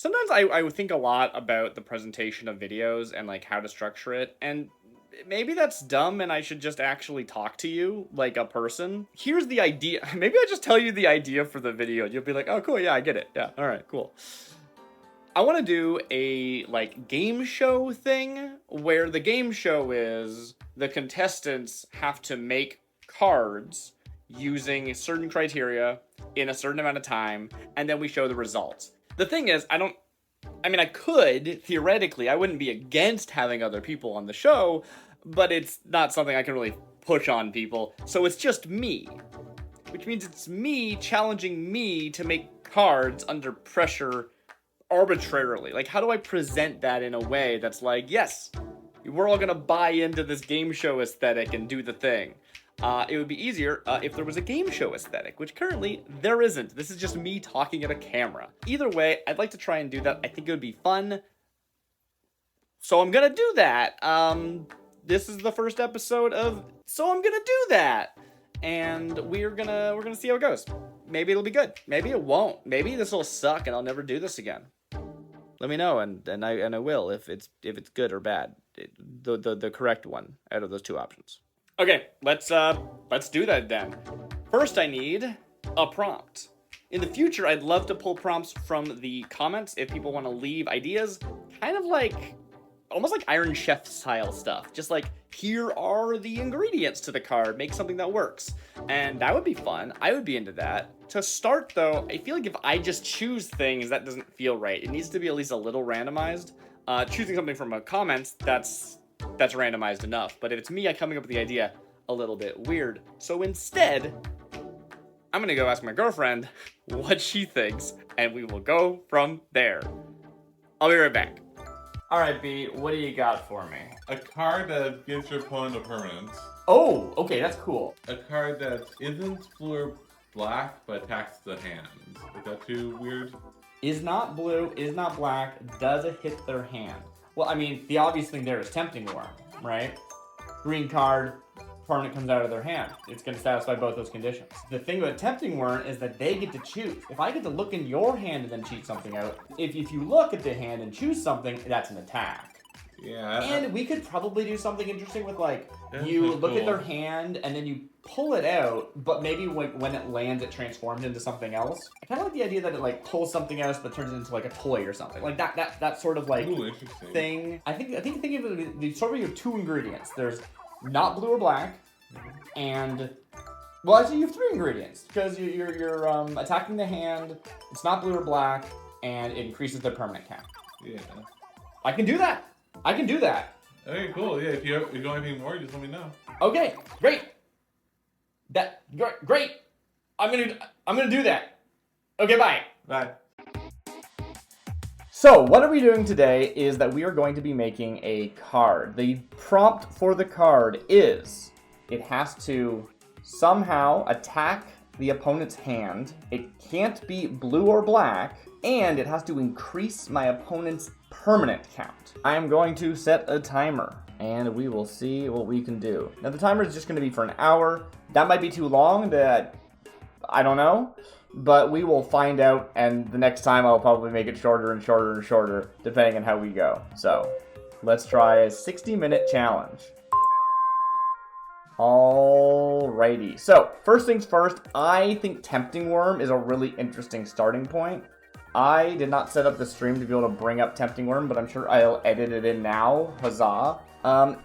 Sometimes I would think a lot about the presentation of videos and like how to structure it, and maybe that's dumb and I should just actually talk to you like a person. Here's the idea. Maybe I just tell you the idea for the video and you'll be like, oh cool, yeah, I get it. Yeah, alright, cool. I want to do a like game show thing where the game show is the contestants have to make cards using certain criteria in a certain amount of time, and then we show the results. The thing is, I mean, I could, theoretically, I wouldn't be against having other people on the show, but it's not something I can really push on people, so it's just me. Which means it's me challenging me to make cards under pressure arbitrarily. Like, how do I present that in a way that's like, yes, we're all gonna buy into this game show aesthetic and do the thing. It would be easier if there was a game show aesthetic, which currently there isn't. This is just me talking at a camera. Either way, I'd like to try and do that. I think it would be fun. So I'm gonna do that. This is the first episode of So I'm gonna do that. And we're gonna see how it goes. Maybe it'll be good. Maybe it won't. Maybe this will suck and I'll never do this again. Let me know, and I will if it's good or bad. The correct one out of those two options. Okay, let's do that then. First, I need a prompt. In the future, I'd love to pull prompts from the comments if people want to leave ideas, kind of like, almost like Iron Chef style stuff. Just like, here are the ingredients to the card, make something that works. And that would be fun. I would be into that. To start though, I feel like if I just choose things, that doesn't feel right. It needs to be at least a little randomized. Choosing something from a comment, that's randomized enough. But if it's me coming up with the idea, a little bit weird. So instead, I'm gonna go ask my girlfriend what she thinks, and we will go from there. I'll be right back. Alright, B, what do you got for me? A card that gives your opponent a permanence. Oh, okay, that's cool. A card that isn't blue or black, but attacks the hand. Is that too weird? Is not blue, is not black, does it hit their hand? Well, I mean, the obvious thing there is Tempting Worm, right? Green card, permanent comes out of their hand. It's going to satisfy both those conditions. The thing about Tempting Worm is that they get to choose. If I get to look in your hand and then cheat something out, if you look at the hand and choose something, that's an attack. Yeah. And we could probably do something interesting with like, you look at their hand and then you pull it out, but maybe like when it lands, it transforms into something else. I kind of like the idea that it like pulls something else, but turns it into like a toy or something. Like that sort of like thing. I think thinking of it, the sort of you have two ingredients. There's not blue or black, and well, actually you have three ingredients because you're attacking the hand. It's not blue or black, and it increases the permanent count. Yeah. I can do that. I can do that. Okay, cool. Yeah, if you want anything more, just let me know. Okay, great. Great. I'm gonna do that. Okay, bye. Bye. So what are we doing today is that we are going to be making a card. The prompt for the card is it has to somehow attack the opponent's hand. It can't be blue or black, and it has to increase my opponent's permanent count. I am going to set a timer, and we will see what we can do. Now the timer is just going to be for an hour. That might be too long, that I don't know, but we will find out, and the next time I'll probably make it shorter and shorter and shorter, depending on how we go. So, let's try a 60-minute challenge. Alrighty, so first things first, I think Tempting Worm is a really interesting starting point. I did not set up the stream to be able to bring up Tempting Worm, but I'm sure I'll edit it in now. Huzzah.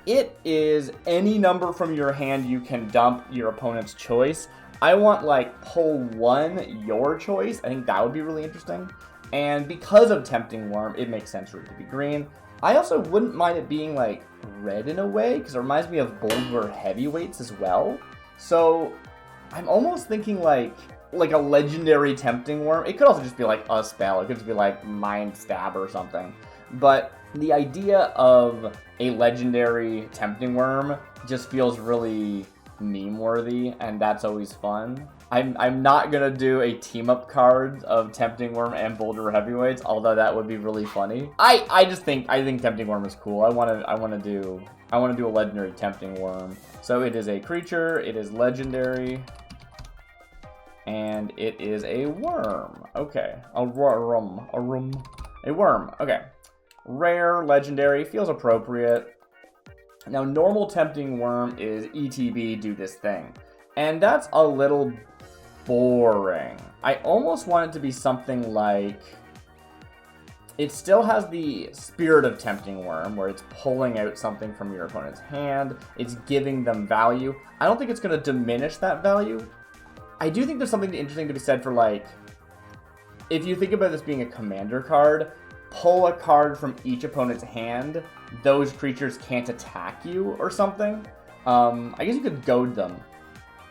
It is any number from your hand you can dump your opponent's choice. I want like pull one, your choice. I think that would be really interesting. And because of Tempting Worm, it makes sense for it to be green. I also wouldn't mind it being like red in a way, because it reminds me of Boulder Heavyweights as well. So I'm almost thinking like a legendary Tempting Worm. It could also just be like a spell. It could just be like Mind Stab or something. But the idea of a legendary Tempting Worm just feels really meme worthy, and that's always fun. I'm not gonna do a team up card of Tempting Worm and Boulder Heavyweights, although that would be really funny. I think Tempting Worm is cool. I wanna do a legendary Tempting Worm. So it is a creature, it is legendary, and it is a worm. Okay, a worm. A worm. Okay. Rare, legendary, feels appropriate. Now, normal tempting worm is ETB, do this thing. And that's a little boring. I almost want it to be something like... It still has the spirit of tempting worm, where it's pulling out something from your opponent's hand. It's giving them value. I don't think it's going to diminish that value. I do think there's something interesting to be said for, like... If you think about this being a commander card, pull a card from each opponent's hand, those creatures can't attack you or something. I guess you could goad them.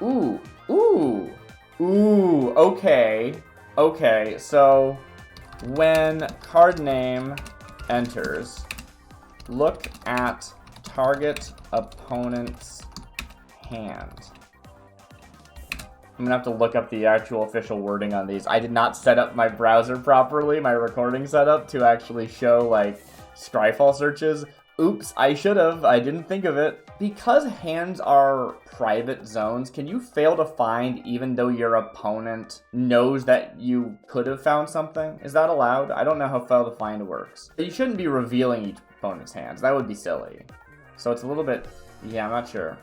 Ooh, okay. Okay, so when card name enters, look at target opponent's hand. I'm gonna have to look up the actual official wording on these. I did not set up my browser properly, my recording setup, to actually show, like, Scryfall searches. Oops, I should have. I didn't think of it. Because hands are private zones, can you fail to find even though your opponent knows that you could have found something? Is that allowed? I don't know how fail to find works. You shouldn't be revealing each opponent's hands. That would be silly. So it's a little bit... Yeah, I'm not sure.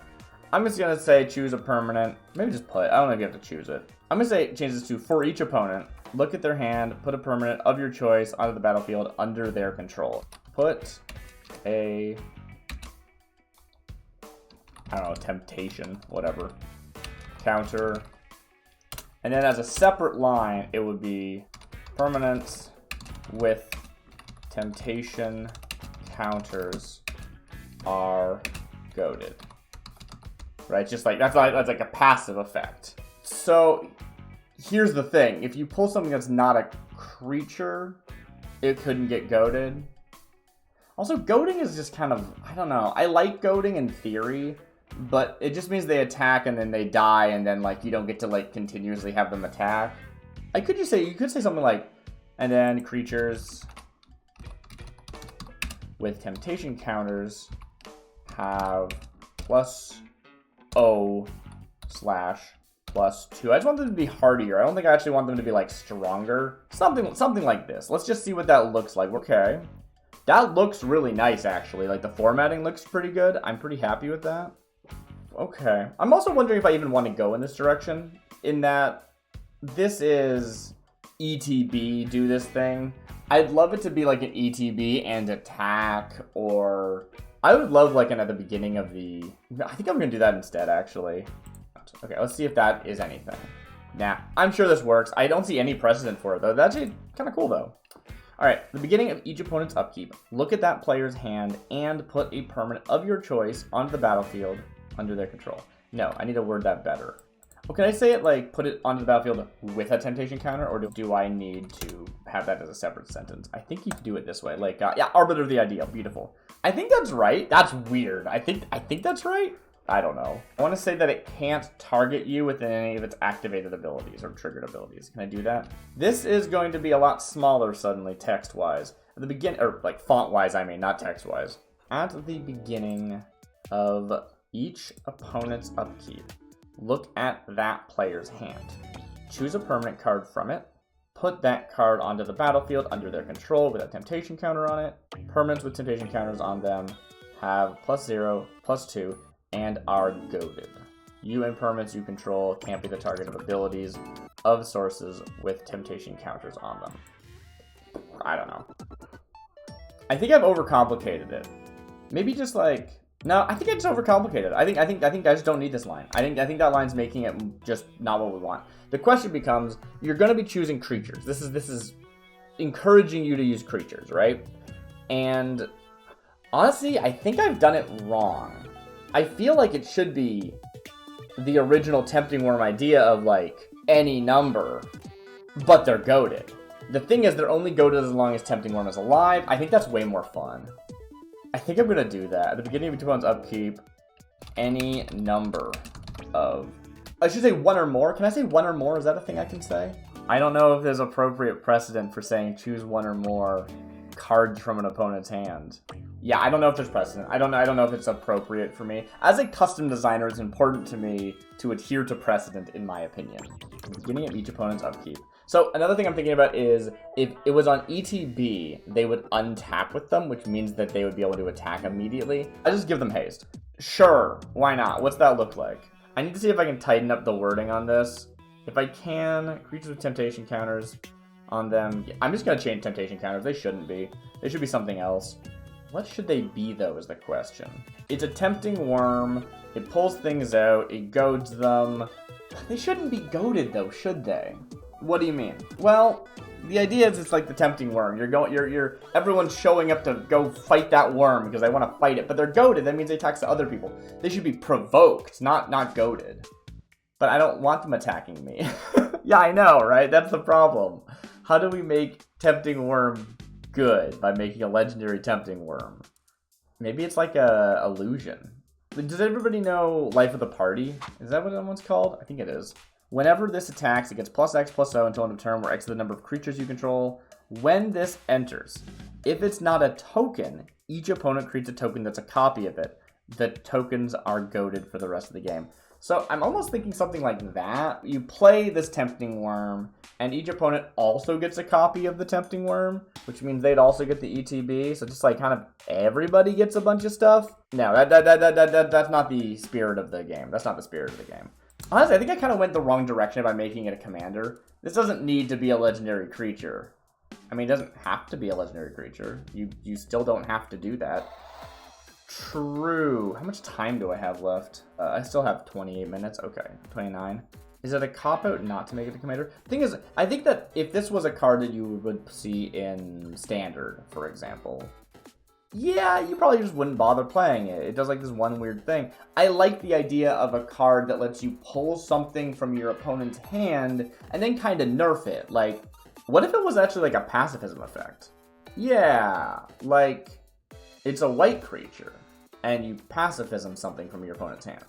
I'm just going to say choose a permanent. Maybe just play it. I don't know if you have to choose it. I'm going to say change this to for each opponent. Look at their hand. Put a permanent of your choice onto the battlefield under their control. Put a... I don't know, temptation, whatever. Counter. And then as a separate line, it would be permanents with temptation counters are goaded. Right? Just like, that's like a passive effect. So, here's the thing. If you pull something that's not a creature, it couldn't get goaded. Also, goading is just kind of, I don't know. I like goading in theory, but it just means they attack and then they die and then, like, you don't get to, like, continuously have them attack. You could say something like, and then creatures with temptation counters have +0/+2. I just want them to be hardier. I don't think I actually want them to be, like, stronger. Something like this. Let's just see what that looks like. Okay. That looks really nice, actually. Like, the formatting looks pretty good. I'm pretty happy with that. Okay. I'm also wondering if I even want to go in this direction, in that this is ETB, do this thing. I'd love it to be like an ETB and attack, or I would love like at the beginning of the... I think I'm going to do that instead, actually. Okay, let's see if that is anything. Nah, I'm sure this works. I don't see any precedent for it, though. That's kind of cool, though. Alright, the beginning of each opponent's upkeep. Look at that player's hand and put a permanent of your choice onto the battlefield under their control. No, I need to word that better. Well, can I say it like, put it onto the battlefield with a temptation counter, or do I need to have that as a separate sentence? I think you can do it this way. Like, yeah, Arbiter of the Ideal. Beautiful. I think that's right. That's weird. I think that's right. I don't know. I want to say that it can't target you with any of its activated abilities or triggered abilities. Can I do that? This is going to be a lot smaller suddenly, text-wise. At the beginning, or like font-wise, I mean, not text-wise. At the beginning of each opponent's upkeep, look at that player's hand. Choose a permanent card from it. Put that card onto the battlefield under their control with a temptation counter on it. Permanents with temptation counters on them have +0, +2, and are goaded. You and permanents you control can't be the target of abilities of sources with temptation counters on them. I don't know. I think I've overcomplicated it. Maybe just like... No, I think I just overcomplicated it. I think I just don't need this line. I think that line's making it just not what we want. The question becomes, you're going to be choosing creatures. This is encouraging you to use creatures, right? And honestly, I think I've done it wrong. I feel like it should be the original Tempting Worm idea of, like, any number, but they're goaded. The thing is, they're only goaded as long as Tempting Worm is alive. I think that's way more fun. I think I'm going to do that. At the beginning of each one's upkeep, any number of... I should say one or more. Can I say one or more? Is that a thing I can say? I don't know if there's appropriate precedent for saying choose one or more cards from an opponent's hand. Yeah, I don't know if there's precedent. I don't know if it's appropriate for me. As a custom designer, it's important to me to adhere to precedent, in my opinion. At the beginning of each opponent's upkeep. So another thing I'm thinking about is if it was on ETB, they would untap with them, which means that they would be able to attack immediately. I just give them haste. Sure, why not? What's that look like? I need to see if I can tighten up the wording on this. If I can, creatures with temptation counters on them. I'm just going to change temptation counters. They shouldn't be. They should be something else. What should they be, though, is the question. It's a tempting worm. It pulls things out. It goads them. They shouldn't be goaded, though, should they? What do you mean? Well, the idea is it's like the tempting worm. Everyone's showing up to go fight that worm because they want to fight it, but they're goaded. That means they attack other people. They should be provoked, not goaded. But I don't want them attacking me. Yeah, I know, right? That's the problem. How do we make tempting worm good by making a legendary tempting worm? Maybe it's like a illusion. Does everybody know Life of the Party? Is that what that one's called? I think it is. Whenever this attacks, it gets +X+O until end of turn, where X is the number of creatures you control. When this enters, if it's not a token, each opponent creates a token that's a copy of it. The tokens are goaded for the rest of the game. So I'm almost thinking something like that. You play this Tempting Worm, and each opponent also gets a copy of the Tempting Worm, which means they'd also get the ETB. So just like kind of everybody gets a bunch of stuff. No, that's not the spirit of the game. That's not the spirit of the game. Honestly, I think I kind of went the wrong direction by making it a commander. This doesn't need to be a legendary creature. I mean, it doesn't have to be a legendary creature. You still don't have to do that. True. How much time do I have left? I still have 28 minutes. Okay, 29. Is it a cop-out not to make it a commander? The thing is, I think that if this was a card that you would see in Standard, for example, yeah, you probably just wouldn't bother playing it. It does like this one weird thing. I like the idea of a card that lets you pull something from your opponent's hand and then kind of nerf it. Like, what if it was actually like a pacifism effect? Yeah, like it's a white creature and you pacifism something from your opponent's hand.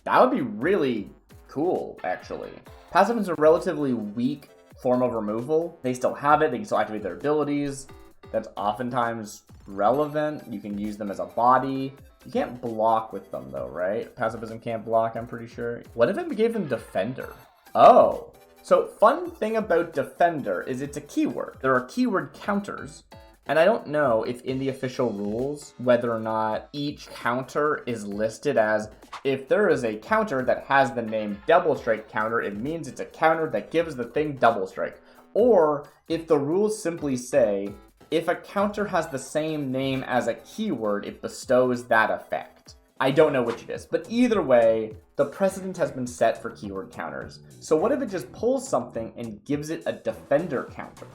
That would be really cool, actually. Pacifism is a relatively weak form of removal. They still have it. They can still activate their abilities. That's oftentimes relevant. You can use them as a body. You can't block with them though, right? Pacifism can't block, I'm pretty sure. What if it gave them Defender? Oh. So fun thing about Defender is it's a keyword. There are keyword counters. And I don't know if in the official rules, whether or not each counter is listed as, if there is a counter that has the name Double Strike counter, it means it's a counter that gives the thing Double Strike. Or if the rules simply say, if a counter has the same name as a keyword, it bestows that effect. I don't know which it is, but either way, the precedent has been set for keyword counters. So what if it just pulls something and gives it a Defender counter?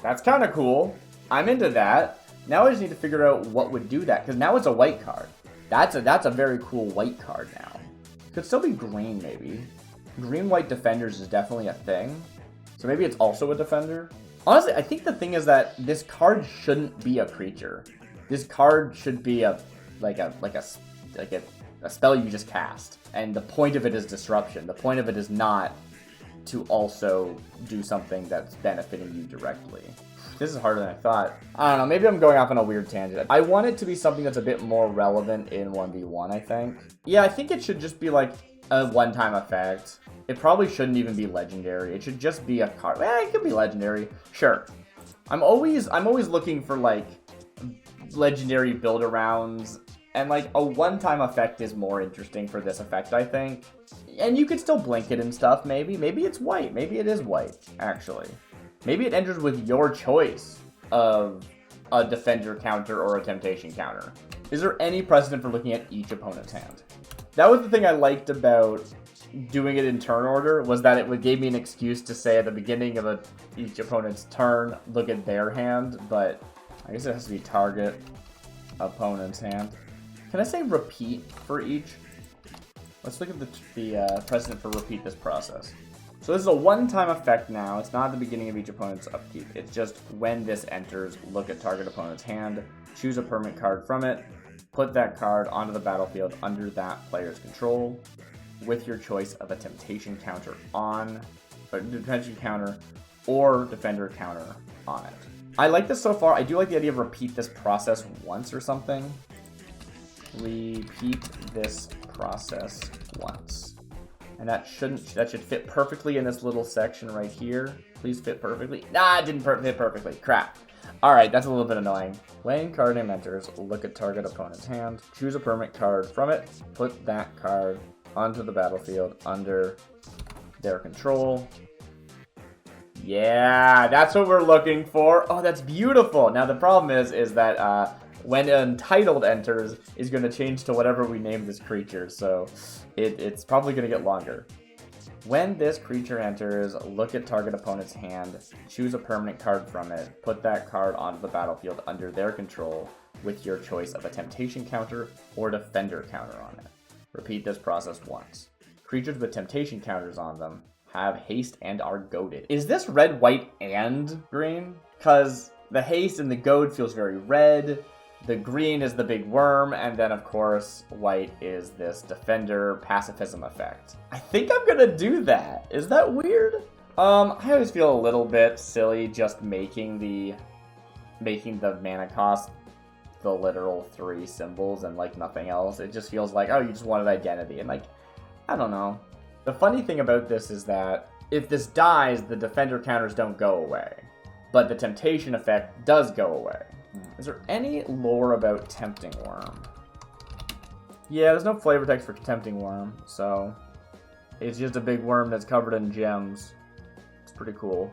That's kind of cool. I'm into that. Now I just need to figure out what would do that, because now it's a white card. That's a very cool white card now. Could still be green, maybe. Green-white Defenders is definitely a thing. So maybe it's also a Defender. Honestly, I think the thing is that this card shouldn't be a creature. This card should be a spell you just cast. And the point of it is disruption. The point of it is not to also do something that's benefiting you directly. This is harder than I thought. I don't know, maybe I'm going off on a weird tangent. I want it to be something that's a bit more relevant in 1v1, I think. Yeah, I think it should just be like a one-time effect. It probably shouldn't even be legendary. It should just be a card. It could be legendary. Sure. I'm always looking for like legendary build-arounds, and like a one-time effect is more interesting for this effect, I think. And you could still blink it and stuff, maybe. Maybe it's white. Maybe it is white, actually. Maybe it enters with your choice of a Defender counter or a Temptation counter. Is there any precedent for looking at each opponent's hand? That was the thing I liked about doing it in turn order, was that it gave me an excuse to say at the beginning of each opponent's turn, look at their hand, but I guess it has to be target opponent's hand. Can I say repeat for each? Let's look at the precedent for repeat this process. So this is a one-time effect now. It's not at the beginning of each opponent's upkeep. It's just when this enters, look at target opponent's hand, choose a permanent card from it, put that card onto the battlefield under that player's control with your choice of a Temptation counter on, or Temptation counter or Defender counter on it. I like this so far. I do like the idea of repeat this process once or something. Repeat this process once. And that should fit perfectly in this little section right here. Please fit perfectly. Nah, it didn't fit perfectly. Crap. Alright, that's a little bit annoying. When card name enters, look at target opponent's hand. Choose a permanent card from it. Put that card onto the battlefield under their control. Yeah, that's what we're looking for. Oh, that's beautiful. Now, the problem is that when Untitled enters, is going to change to whatever we name this creature. So it's probably going to get longer. When this creature enters, look at target opponent's hand, choose a permanent card from it, put that card onto the battlefield under their control with your choice of a temptation counter or defender counter on it. Repeat this process once. Creatures with temptation counters on them have haste and are goaded. Is this red, white, and green? Because the haste and the goad feels very red. The green is the big worm, and then of course, white is this defender pacifism effect. I think I'm gonna do that. Is that weird? I always feel a little bit silly just making the mana cost the literal 3 symbols and like nothing else. It just feels like, oh, you just wanted identity, and like, I don't know. The funny thing about this is that if this dies, the defender counters don't go away, but the temptation effect does go away. Is there any lore about Tempting Worm? Yeah, there's no flavor text for Tempting Worm, so it's just a big worm that's covered in gems. It's pretty cool.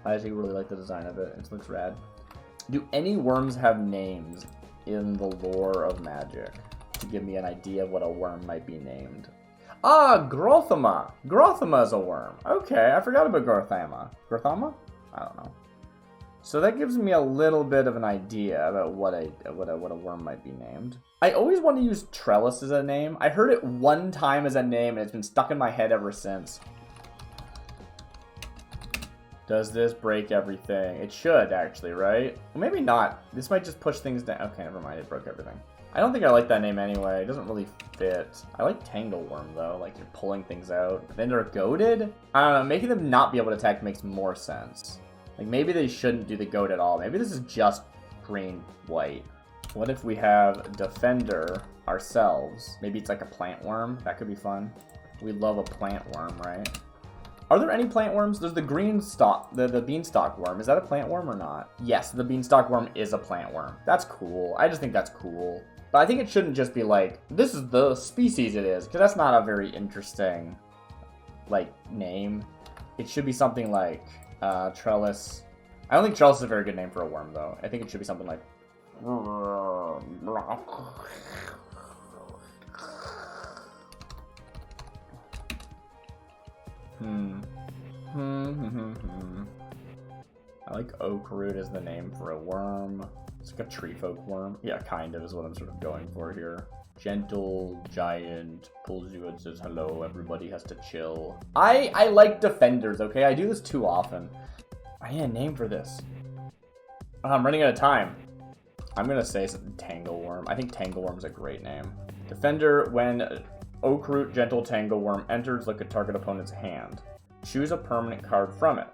I actually really like the design of it. It looks rad. Do any worms have names in the lore of Magic to give me an idea of what a worm might be named? Ah, Grothama. Grothama is a worm. Okay, I forgot about Grothama. Grothama? I don't know. So that gives me a little bit of an idea about what a worm might be named. I always want to use Trellis as a name. I heard it one time as a name, and it's been stuck in my head ever since. Does this break everything? It should, actually, right? Well, maybe not. This might just push things down. Okay, never mind. It broke everything. I don't think I like that name anyway. It doesn't really fit. I like Tangleworm, though. Like, you're pulling things out. Then they're goaded? I don't know. Making them not be able to attack makes more sense. Like, maybe they shouldn't do the goat at all. Maybe this is just green-white. What if we have Defender ourselves? Maybe it's like a plant worm. That could be fun. We love a plant worm, right? Are there any plant worms? There's the green stalk, the beanstalk worm. Is that a plant worm or not? Yes, the beanstalk worm is a plant worm. That's cool. I just think that's cool. But I think it shouldn't just be like, this is the species it is, because that's not a very interesting, like, name. It should be something like... Trellis. I don't think Trellis is a very good name for a worm, though. I think it should be something like... I like Oak Root as the name for a worm. It's like a tree folk worm. Yeah, kind of is what I'm sort of going for here. Gentle giant pulls you and says hello, everybody has to chill. I like defenders, okay? I do this too often. I need a name for this. Oh, I'm running out of time. I'm gonna say Tangleworm. I think Tangleworm's a great name. Defender, when Oakroot Gentle Tangleworm enters, look at target opponent's hand. Choose a permanent card from it.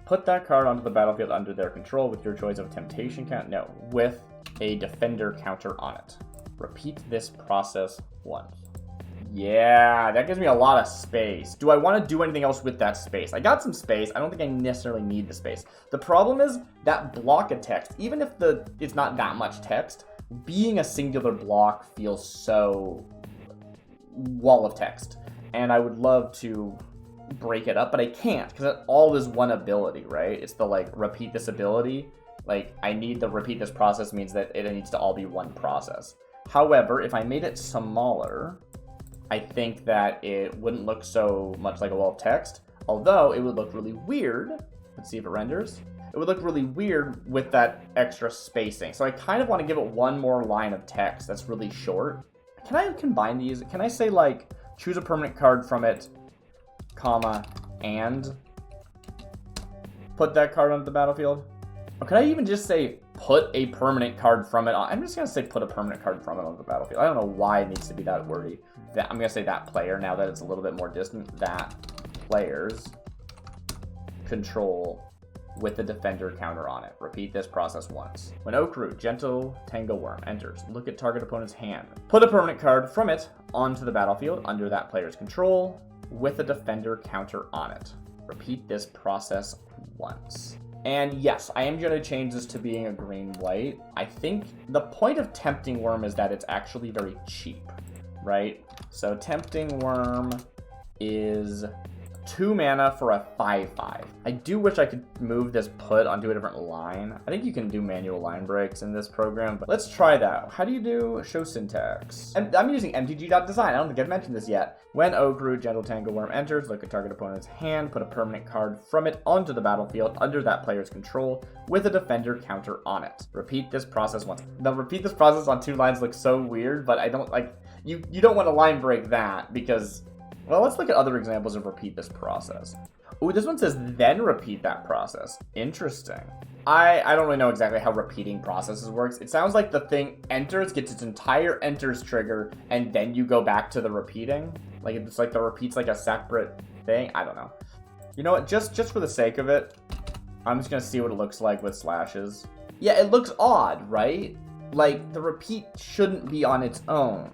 Put that card onto the battlefield under their control with your choice of temptation count. No, with a defender counter on it. Repeat this process once. Yeah, that gives me a lot of space. Do I want to do anything else with that space? I got some space. I don't think I necessarily need the space. The problem is that block of text, even if it's not that much text, being a singular block feels so wall of text. And I would love to break it up, but I can't because it all is one ability, right? It's the like repeat this ability. Like I need the repeat this process means that it needs to all be one process. However, if I made it smaller, I think that it wouldn't look so much like a wall of text, although it would look really weird. Let's see if it renders. It would look really weird with that extra spacing. So I kind of want to give it one more line of text that's really short. Can I combine these? Can I say like, choose a permanent card from it, comma, and put that card onto the battlefield? Or could I even just say, put a permanent card from it on? I'm just going to say put a permanent card from it onto the battlefield. I don't know why it needs to be that wordy. I'm going to say that player, now that it's a little bit more distant, that players control with the defender counter on it. Repeat this process once. When Oakroot Gentle Tangleworm enters, look at target opponent's hand. Put a permanent card from it onto the battlefield under that player's control. with a defender counter on it. Repeat this process once. And yes, I am going to change this to being a green-white. I think the point of Tempting Worm is that it's actually very cheap, right? So Tempting Worm is 2 mana for a 5/5. I do wish I could move this put onto a different line. I think you can do manual line breaks in this program, but let's try that. How do you do show syntax? And I'm using mtg.design. I don't think I've mentioned this yet. When Oakroot Gentle Tangleworm enters, look at target opponent's hand, put a permanent card from it onto the battlefield under that player's control with a defender counter on it. Repeat this process once. The repeat this process on 2 lines looks so weird, but I don't like, you don't want to line break that because, well, let's look at other examples of repeat this process. Ooh, this one says then repeat that process. Interesting. I don't really know exactly how repeating processes works. It sounds like the thing enters, gets its entire enters trigger, and then you go back to the repeating. Like it's like the repeat's like a separate thing. I don't know. You know what? Just for the sake of it, I'm just gonna see what it looks like with slashes. Yeah, it looks odd, right? Like the repeat shouldn't be on its own.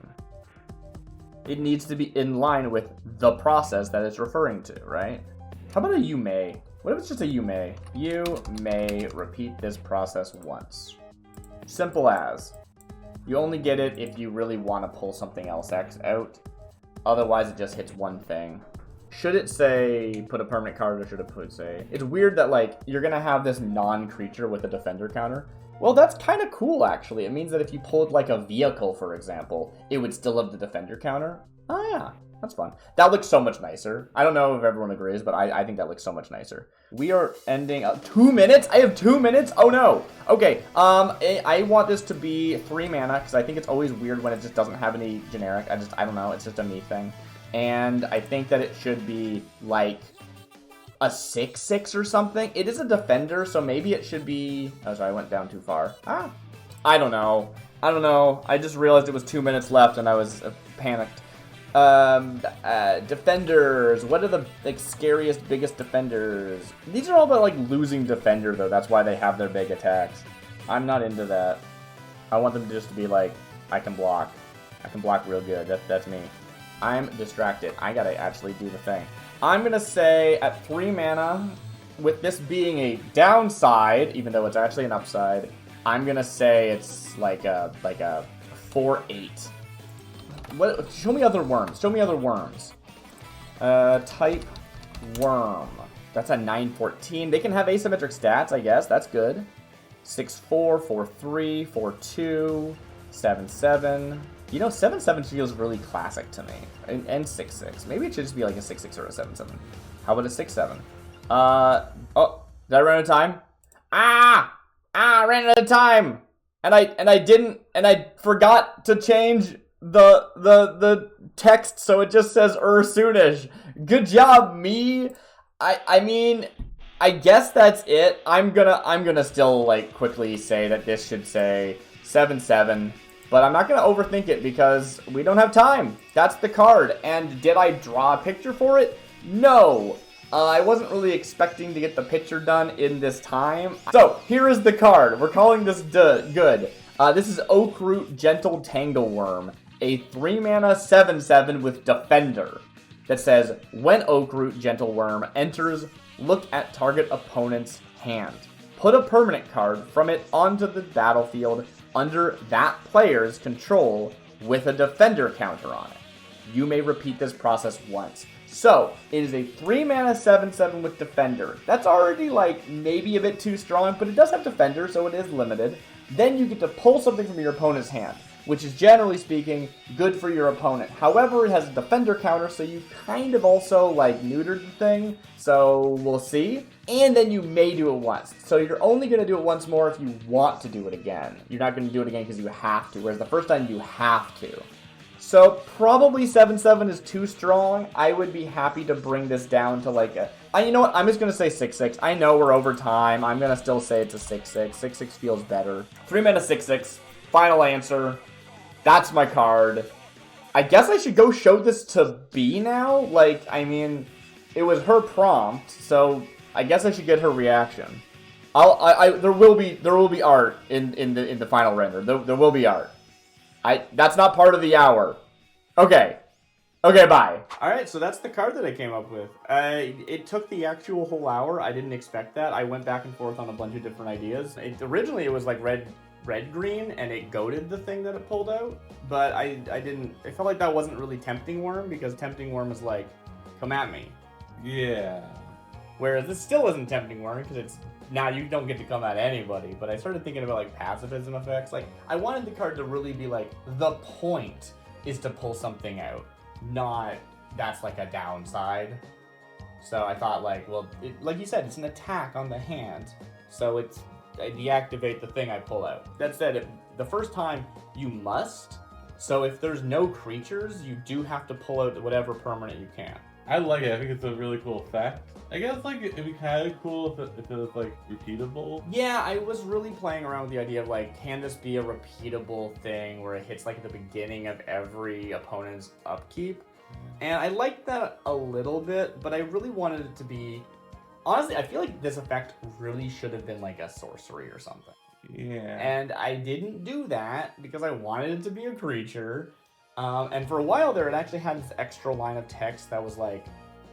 It needs to be in line with the process that it's referring to, right? How about a you may? What if it's just a you may? You may repeat this process once. Simple as. You only get it if you really want to pull something else out. Otherwise, it just hits one thing. Should it say put a permanent card, or should it say... It's weird that, like, you're going to have this non-creature with a defender counter. Well, that's kind of cool, actually. It means that if you pulled, like, a vehicle, for example, it would still have the defender counter. Oh, yeah. That's fun. That looks so much nicer. I don't know if everyone agrees, but I think that looks so much nicer. We are ending up 2 minutes? I have 2 minutes? Oh, no. Okay, I want this to be 3 mana, because I think it's always weird when it just doesn't have any generic. I don't know. It's just a me thing. And I think that it should be, like, a 6/6 or something. It is a defender, so maybe it should be... Oh, sorry, I went down too far. I don't know. I just realized it was 2 minutes left, and I was panicked. Defenders. What are the scariest, biggest defenders? These are all about losing defender though. That's why they have their big attacks. I'm not into that. I want them just to be like, I can block real good. That's me. I'm distracted. I gotta actually do the thing. I'm gonna say at 3 mana, with this being a downside, even though it's actually an upside, I'm gonna say it's like a 4/8. What? Show me other worms. Type worm. That's a 9/14. They can have asymmetric stats, I guess. That's good. 6/4, 4/3, 4/2, 7/7. You know, 7/7 feels really classic to me. And 6/6. Maybe it should just be like a 6/6 or a 7/7. How about a 6/7? Oh, did I run out of time? I ran out of time. And I forgot to change the text, so it just says soonish. Good job, me. I mean, I guess that's it. I'm gonna still quickly say that this should say 7/7, but I'm not gonna overthink it because we don't have time. That's the card. And did I draw a picture for it? No. I wasn't really expecting to get the picture done in this time. So here is the card. We're calling this good. This is Oakroot Gentle Tangleworm, a 3 mana 7/7 with Defender that says, when Oakroot Gentleworm enters, look at target opponent's hand. Put a permanent card from it onto the battlefield under that player's control with a Defender counter on it. You may repeat this process once. So, it is a 3 mana 7/7 with Defender. That's already maybe a bit too strong, but it does have Defender, so it is limited. Then you get to pull something from your opponent's hand, which is generally speaking good for your opponent. However, it has a defender counter, so you kind of also neutered the thing. So we'll see. And then you may do it once. So you're only going to do it once more if you want to do it again. You're not going to do it again because you have to, whereas the first time you have to. So probably 7/7 is too strong. I would be happy to bring this down to you know what? I'm just going to say 6/6. I know we're over time. I'm going to still say it's a 6/6. 6/6 feels better. 3 mana 6/6. Final answer. That's my card. I guess I should go show this to B now. I mean, it was her prompt, so I guess I should get her reaction. There will be art in the final render. There will be art. That's not part of the hour. Okay. Okay, bye. All right, so that's the card that I came up with. It took the actual whole hour. I didn't expect that. I went back and forth on a bunch of different ideas. Originally, it was like red green, and it goaded the thing that it pulled out. But I didn't. I felt like that wasn't really Tempting Worm, because Tempting Worm is like, come at me. Yeah. Whereas this still isn't Tempting Worm, because it's now you don't get to come at anybody. But I started thinking about like pacifism effects. Like I wanted the card to really be like, the point is to pull something out, not that's like a downside. So I thought like, well, like you said, it's an attack on the hand. So I deactivate the thing I pull out. That said, the first time you must. So if there's no creatures, you do have to pull out whatever permanent you can. I like it. I think it's a really cool effect. I guess like it'd be kind of cool if it was like repeatable. Yeah, I was really playing around with the idea of like, can this be a repeatable thing where it hits like at the beginning of every opponent's upkeep? And I liked that a little bit, but I really wanted it to be... Honestly, I feel like this effect really should have been like a sorcery or something. Yeah. And I didn't do that because I wanted it to be a creature. And for a while there, it actually had this extra line of text that was like,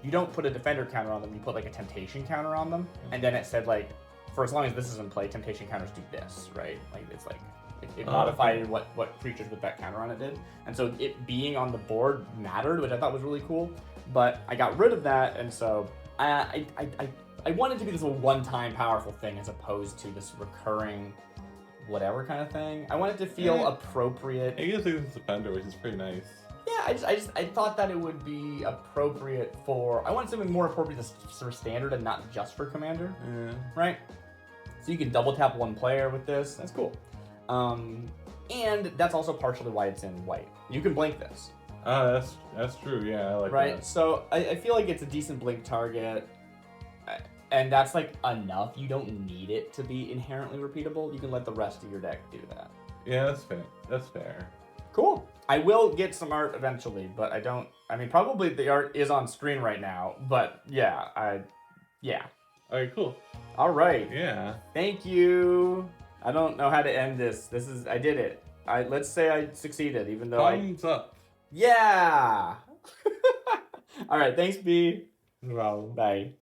you don't put a defender counter on them, you put like a temptation counter on them. And then it said like, for as long as this is in play, temptation counters do this, right? Like it's like, it modified what creatures with that counter on it did. And so it being on the board mattered, which I thought was really cool. But I got rid of that, and so I wanted to be this one-time powerful thing as opposed to this recurring whatever kind of thing. I wanted to feel appropriate. I guess it's a defender, which is pretty nice. Yeah, I thought that it would be appropriate for... I wanted something more appropriate for standard and not just for commander. Yeah. Right? So you can double tap one player with this. That's cool. And that's also partially why it's in white. You can blink this. That's true. Yeah, I like right? that. So I feel like it's a decent blink target. And that's like enough. You don't need it to be inherently repeatable. You can let the rest of your deck do that. Yeah, that's fair. That's fair. Cool. I will get some art eventually, but I don't... I mean, probably the art is on screen right now, but yeah, yeah. Alright, cool. All right. Yeah. Thank you. I don't know how to end this. I did it. Let's say I succeeded, even though Thumbs up. Yeah! All right, thanks, B. Wow. Bye.